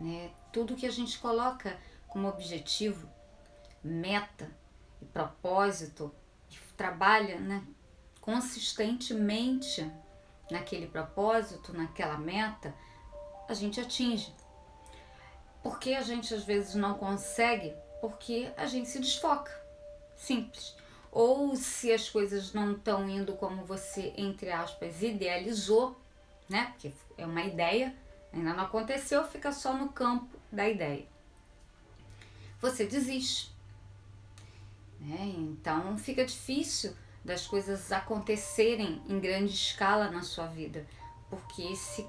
né? Tudo que a gente coloca como objetivo, meta e propósito, e trabalha, né, consistentemente naquele propósito, naquela meta, a gente atinge. Porque a gente às vezes não consegue? Porque a gente se desfoca. Simples. Ou se as coisas não estão indo como você, entre aspas, idealizou, né? Porque é uma ideia, ainda não aconteceu, fica só no campo da ideia. Você desiste, né? Então fica difícil das coisas acontecerem em grande escala na sua vida, porque se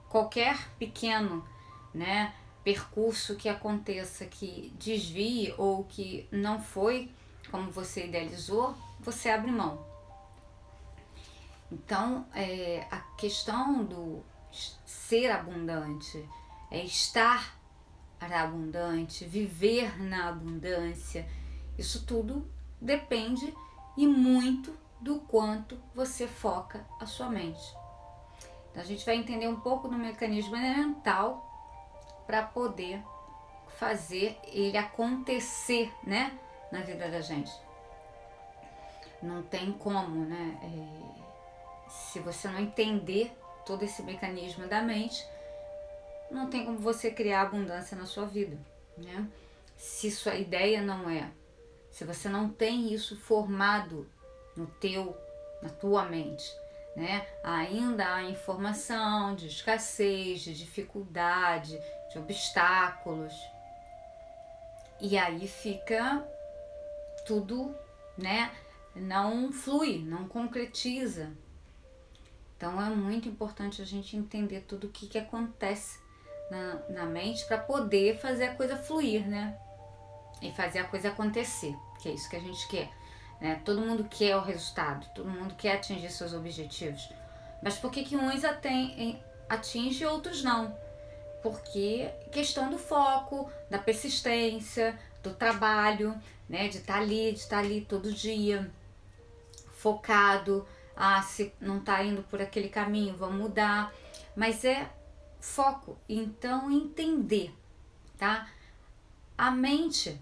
qualquer pequeno, né, percurso que aconteça que desvie ou que não foi como você idealizou, você abre mão. Então, a questão do ser abundante é estar abundante, viver na abundância. Isso tudo depende e muito do quanto você foca a sua mente. Então, a gente vai entender um pouco do mecanismo mental para poder fazer ele acontecer, né, na vida da gente. Não tem como, né? Se você não entender todo esse mecanismo da mente, não tem como você criar abundância na sua vida, né? Se sua ideia não é, se você não tem isso formado na tua mente, né? Ainda há informação de escassez, de dificuldade, de obstáculos. E aí fica tudo, né? Não flui, não concretiza. Então é muito importante a gente entender tudo o que acontece na mente para poder fazer a coisa fluir, né? E fazer a coisa acontecer, que é isso que a gente quer, né? Todo mundo quer o resultado, todo mundo quer atingir seus objetivos. Mas por que uns atingem e outros não? Porque questão do foco, da persistência, do trabalho, né? De estar ali todo dia, focado. Se não está indo por aquele caminho, vamos mudar. Mas é foco. Então, entender, tá? A mente,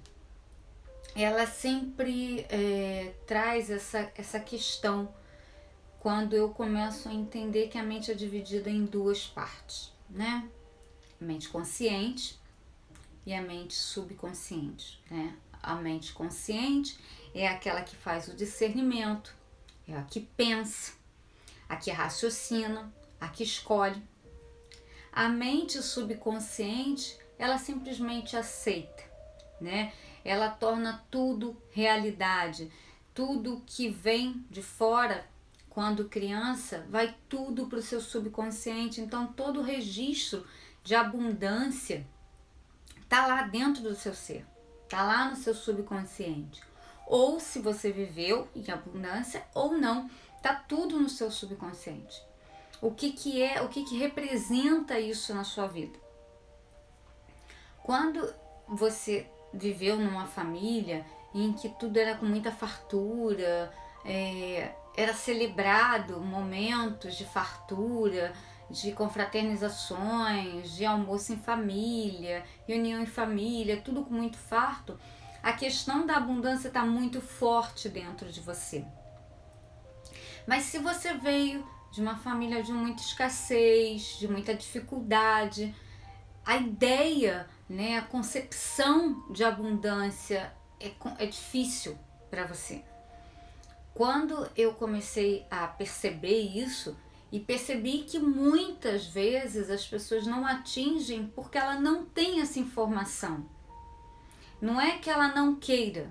ela sempre traz essa questão quando eu começo a entender que a mente é dividida em duas partes, né? A mente consciente e a mente subconsciente, né? A mente consciente é aquela que faz o discernimento, é a que pensa, a que raciocina, a que escolhe. A mente subconsciente, ela simplesmente aceita, né? Ela torna tudo realidade. Tudo que vem de fora, quando criança, vai tudo para o seu subconsciente. Então, todo o registro de abundância está lá dentro do seu ser, está lá no seu subconsciente. Ou se você viveu em abundância ou não, está tudo no seu subconsciente. O que representa isso na sua vida? Quando você viveu numa família em que tudo era com muita fartura, era celebrado momentos de fartura, de confraternizações, de almoço em família, reunião em família, tudo com muito farto, a questão da abundância está muito forte dentro de você. Mas se você veio de uma família de muita escassez, de muita dificuldade, a ideia, né, a concepção de abundância é difícil para você. Quando eu comecei a perceber isso e percebi que muitas vezes as pessoas não atingem porque ela não tem essa informação. Não é que ela não queira,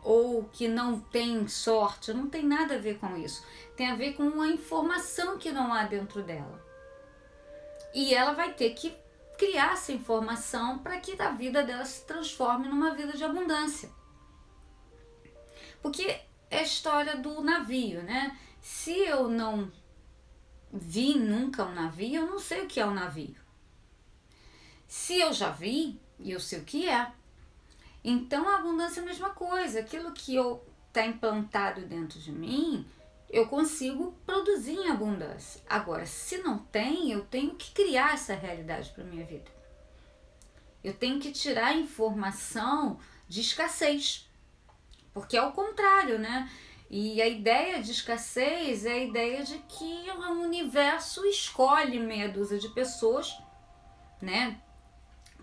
ou que não tem sorte, não tem nada a ver com isso. Tem a ver com uma informação que não há dentro dela. E ela vai ter que criar essa informação para que a vida dela se transforme numa vida de abundância. Porque é a história do navio, né? Se eu não vi nunca um navio, eu não sei o que é um navio. Se eu já vi, eu sei o que é. Então a abundância é a mesma coisa. Aquilo que está implantado dentro de mim, eu consigo produzir em abundância. Agora, se não tem, eu tenho que criar essa realidade para minha vida. Eu tenho que tirar a informação de escassez, porque é o contrário, né? E a ideia de escassez é a ideia de que o universo escolhe meia dúzia de pessoas, né,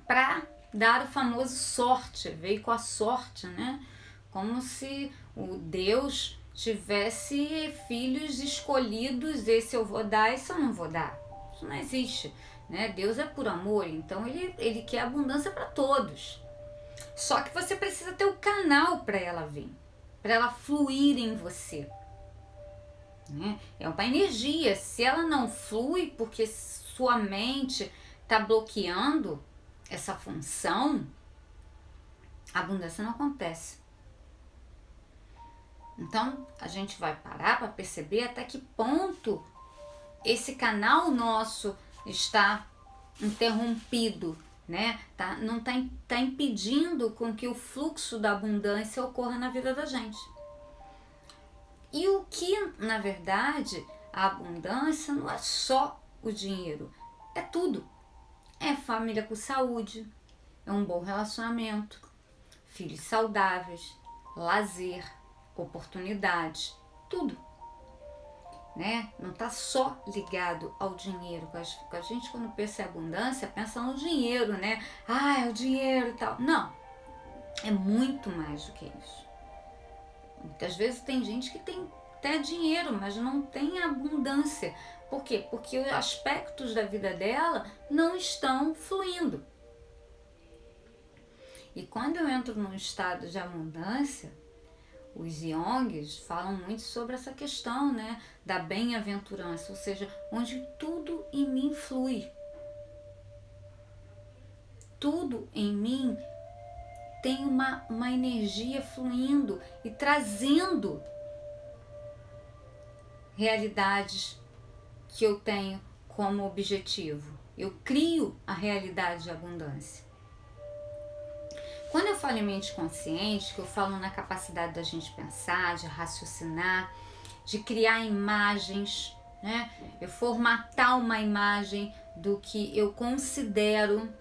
para dar o famoso sorte, veio com a sorte, né? Como se o Deus tivesse filhos escolhidos, esse eu vou dar, esse eu não vou dar. Isso não existe, né? Deus é por amor, então ele quer abundância para todos. Só que você precisa ter o canal para ela vir, para ela fluir em você. Né? É uma energia, se ela não flui porque sua mente está bloqueando essa função, a abundância não acontece. Então, a gente vai parar para perceber até que ponto esse canal nosso está interrompido, né? Não tá impedindo com que o fluxo da abundância ocorra na vida da gente. E o que, na verdade, a abundância não é só o dinheiro, é tudo. É família com saúde, é um bom relacionamento, filhos saudáveis, lazer, oportunidades, tudo, né? Não está só ligado ao dinheiro. A gente, quando pensa em abundância, pensa no dinheiro, né? Ah, é o dinheiro e tal. Não, é muito mais do que isso. Muitas vezes tem gente que tem até dinheiro, mas não tem abundância. Por quê? Porque os aspectos da vida dela não estão fluindo. E quando eu entro num estado de abundância, os Yongs falam muito sobre essa questão, né, da bem-aventurança, ou seja, onde tudo em mim flui. Tudo em mim tem uma energia fluindo e trazendo realidades que eu tenho como objetivo. Eu crio a realidade de abundância. Quando eu falo em mente consciente, que eu falo na capacidade da gente pensar, de raciocinar, de criar imagens, né? Eu formatar uma imagem do que eu considero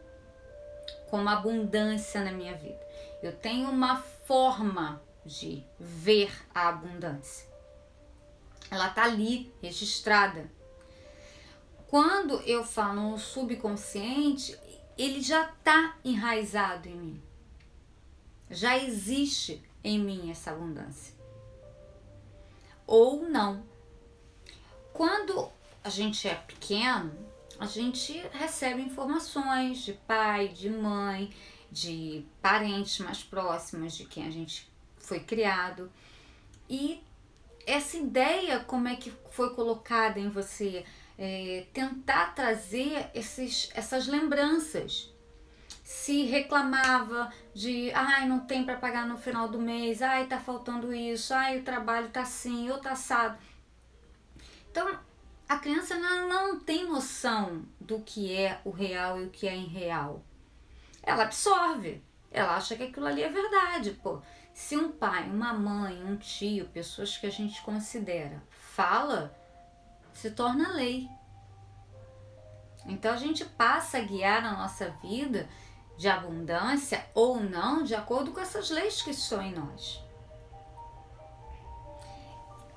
como abundância na minha vida. Eu tenho uma forma de ver a abundância. Ela está ali, registrada. Quando eu falo no subconsciente, ele já está enraizado em mim. Já existe em mim essa abundância. Ou não. Quando a gente é pequeno, a gente recebe informações de pai, de mãe, de parentes mais próximos, de quem a gente foi criado. E essa ideia, como é que foi colocada em você, tentar trazer essas lembranças. Se reclamava de, não tem para pagar no final do mês, tá faltando isso, o trabalho tá assim, ou tá assado. Então, a criança não tem noção do que é o real e o que é irreal. Ela absorve, ela acha que aquilo ali é verdade, pô. Se um pai, uma mãe, um tio, pessoas que a gente considera, fala, se torna lei. Então, a gente passa a guiar a nossa vida de abundância ou não, de acordo com essas leis que estão em nós.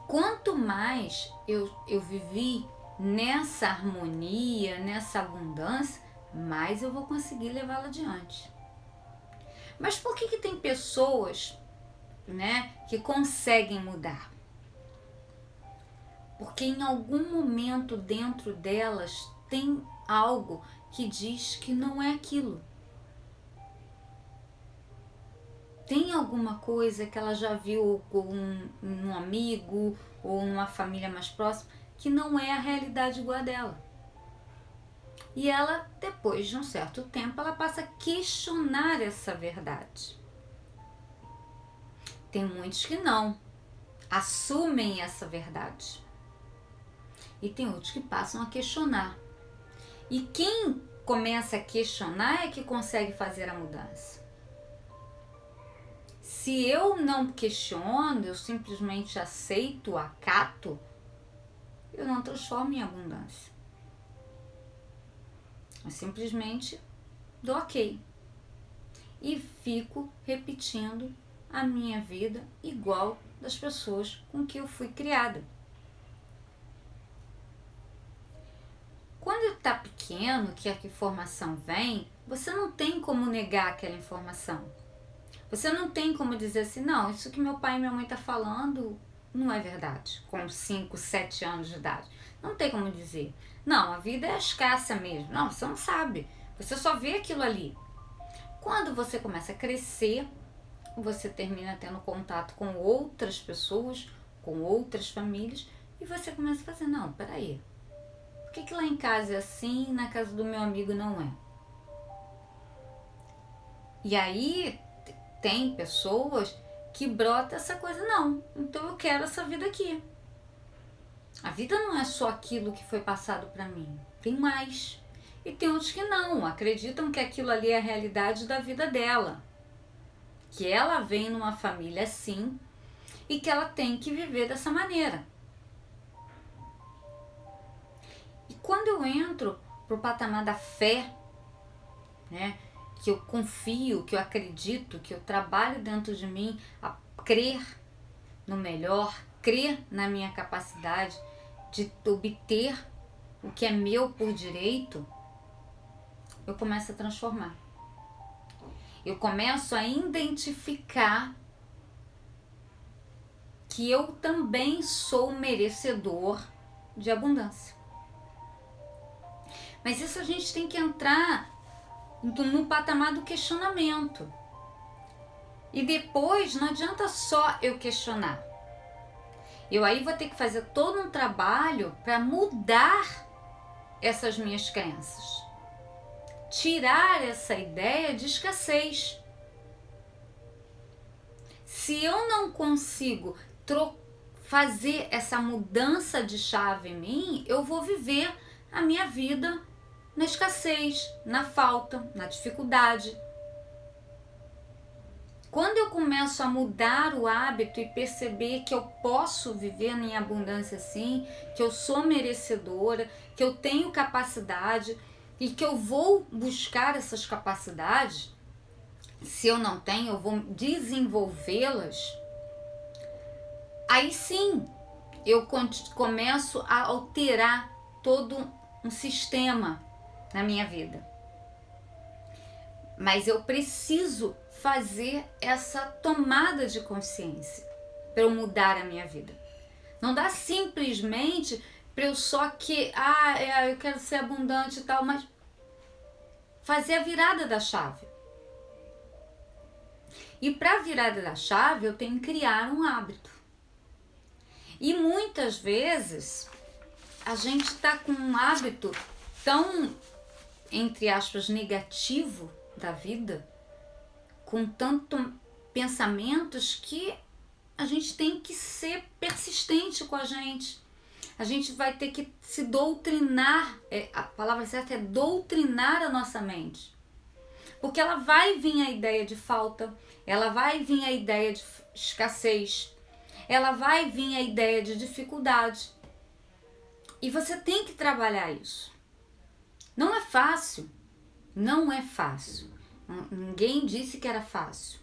Quanto mais eu vivi nessa harmonia, nessa abundância, mais eu vou conseguir levá-la adiante. Mas por que tem pessoas, né, que conseguem mudar? Porque em algum momento dentro delas tem algo que diz que não é aquilo. Tem alguma coisa que ela já viu com um amigo ou numa família mais próxima que não é a realidade igual a dela. E ela, depois de um certo tempo, ela passa a questionar essa verdade. Tem muitos que não assumem essa verdade. E tem outros que passam a questionar. E quem começa a questionar é que consegue fazer a mudança. Se eu não questiono, eu simplesmente aceito, acato, eu não transformo em abundância. Eu simplesmente dou ok. E fico repetindo a minha vida igual das pessoas com que eu fui criada. Quando está pequeno, que a informação vem, você não tem como negar aquela informação. Você não tem como dizer assim, não, isso que meu pai e minha mãe estão falando não é verdade, com 5, 7 anos de idade. Não tem como dizer. Não, a vida é escassa mesmo. Não, você não sabe. Você só vê aquilo ali. Quando você começa a crescer, você termina tendo contato com outras pessoas, com outras famílias, e você começa a fazer, não, peraí, por que lá em casa é assim e na casa do meu amigo não é? E aí tem pessoas que brota essa coisa, não, então eu quero essa vida aqui. A vida não é só aquilo que foi passado para mim, tem mais. E tem outros que não, acreditam que aquilo ali é a realidade da vida dela. Que ela vem numa família assim e que ela tem que viver dessa maneira. E quando eu entro pro patamar da fé, né, que eu confio, que eu acredito, que eu trabalho dentro de mim a crer no melhor, crer na minha capacidade de obter o que é meu por direito, eu começo a transformar. Eu começo a identificar que eu também sou merecedor de abundância. Mas isso a gente tem que entrar no patamar do questionamento. E depois não adianta só eu questionar. Eu aí vou ter que fazer todo um trabalho para mudar essas minhas crenças. Tirar essa ideia de escassez. Se eu não consigo fazer essa mudança de chave em mim, eu vou viver a minha vida na escassez, na falta, na dificuldade. Quando eu começo a mudar o hábito e perceber que eu posso viver em abundância sim, que eu sou merecedora, que eu tenho capacidade e que eu vou buscar essas capacidades, se eu não tenho, eu vou desenvolvê-las, aí sim eu começo a alterar todo um sistema na minha vida. Mas eu preciso fazer essa tomada de consciência para eu mudar a minha vida. Não dá simplesmente para eu só que, eu quero ser abundante e tal, mas fazer a virada da chave. E para a virada da chave eu tenho que criar um hábito. E muitas vezes a gente está com um hábito tão, entre aspas, negativo da vida, com tanto pensamentos, que a gente tem que ser persistente com a gente. A gente vai ter que se doutrinar, a palavra certa é doutrinar a nossa mente. Porque ela vai vir a ideia de falta, ela vai vir a ideia de escassez, ela vai vir a ideia de dificuldade. E você tem que trabalhar isso. Não é fácil, não é fácil. Ninguém disse que era fácil.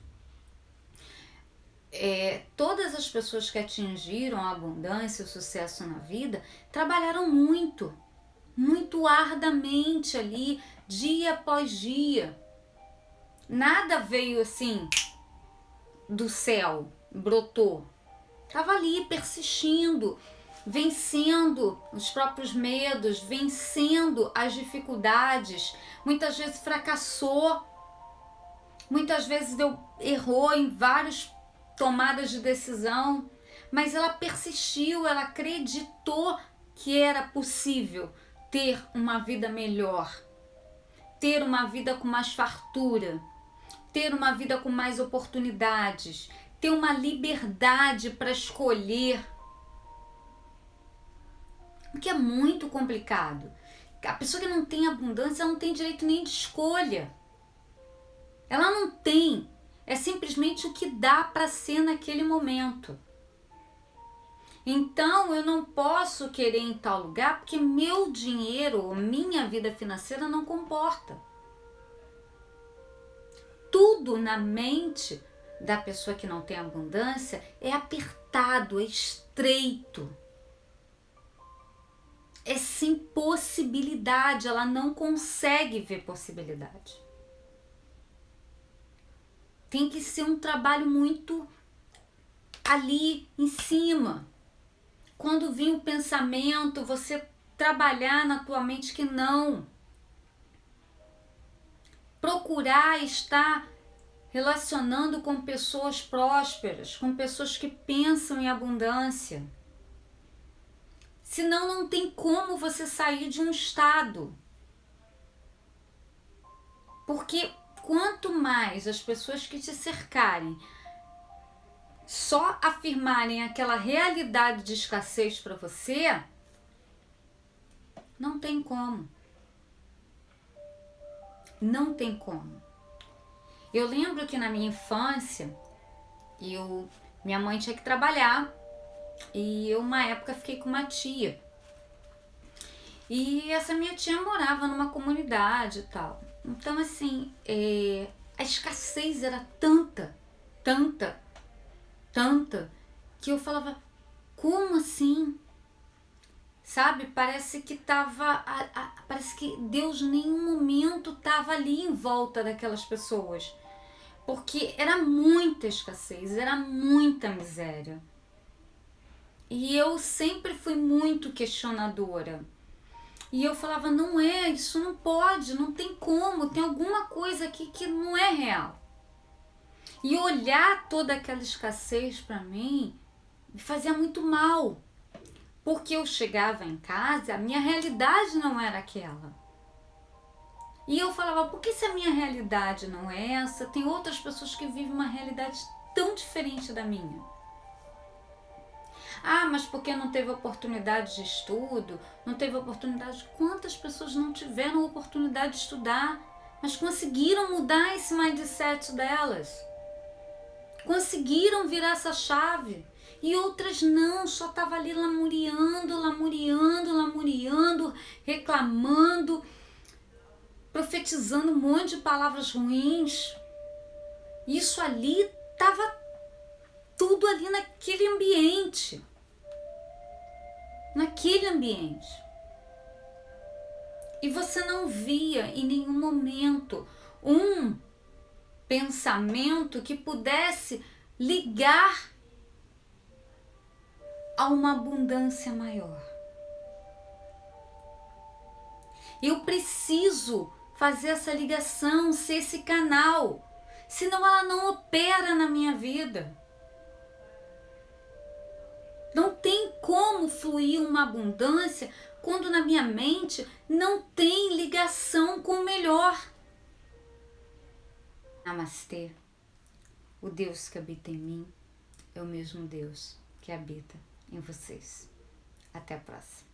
Todas as pessoas que atingiram a abundância, o sucesso na vida, trabalharam muito, muito arduamente ali, dia após dia. Nada veio assim do céu, brotou. Estava ali persistindo, vencendo os próprios medos, vencendo as dificuldades. Muitas vezes fracassou, muitas vezes errou em várias tomadas de decisão, mas ela persistiu, ela acreditou que era possível ter uma vida melhor, ter uma vida com mais fartura, ter uma vida com mais oportunidades, ter uma liberdade para escolher, o que é muito complicado. A pessoa que não tem abundância, ela não tem direito nem de escolha. Ela não tem. É simplesmente o que dá para ser naquele momento. Então eu não posso querer em tal lugar porque meu dinheiro ou minha vida financeira não comporta. Tudo na mente da pessoa que não tem abundância é apertado, é estreito. É sem possibilidade, ela não consegue ver possibilidade. Tem que ser um trabalho muito ali em cima. Quando vir o pensamento, você trabalhar na tua mente que não. Procurar estar relacionando com pessoas prósperas, com pessoas que pensam em abundância. Senão não tem como você sair de um estado. Porque quanto mais as pessoas que te cercarem só afirmarem aquela realidade de escassez para você, não tem como. Não tem como. Eu lembro que na minha infância, minha mãe tinha que trabalhar e eu, uma época, fiquei com uma tia. E essa minha tia morava numa comunidade e tal. Então, assim, a escassez era tanta, que eu falava, como assim? Sabe? Parece que parece que Deus em nenhum momento estava ali em volta daquelas pessoas. Porque era muita escassez, era muita miséria. E eu sempre fui muito questionadora. E eu falava, não é, isso não pode, não tem como, tem alguma coisa aqui que não é real. E olhar toda aquela escassez para mim me fazia muito mal. Porque eu chegava em casa, a minha realidade não era aquela. E eu falava, por que se a minha realidade não é essa, tem outras pessoas que vivem uma realidade tão diferente da minha? Ah, mas porque não teve oportunidade de estudo, não teve oportunidade. Quantas pessoas não tiveram oportunidade de estudar, mas conseguiram mudar esse mindset delas? Conseguiram virar essa chave. E outras não, só estava ali lamuriando, reclamando, profetizando um monte de palavras ruins. Isso ali estava tudo ali naquele ambiente. E você não via em nenhum momento um pensamento que pudesse ligar a uma abundância maior. Eu preciso fazer essa ligação, ser esse canal, senão ela não opera na minha vida. Não tem como fluir uma abundância quando na minha mente não tem ligação com o melhor. Namastê. O Deus que habita em mim é o mesmo Deus que habita em vocês. Até a próxima.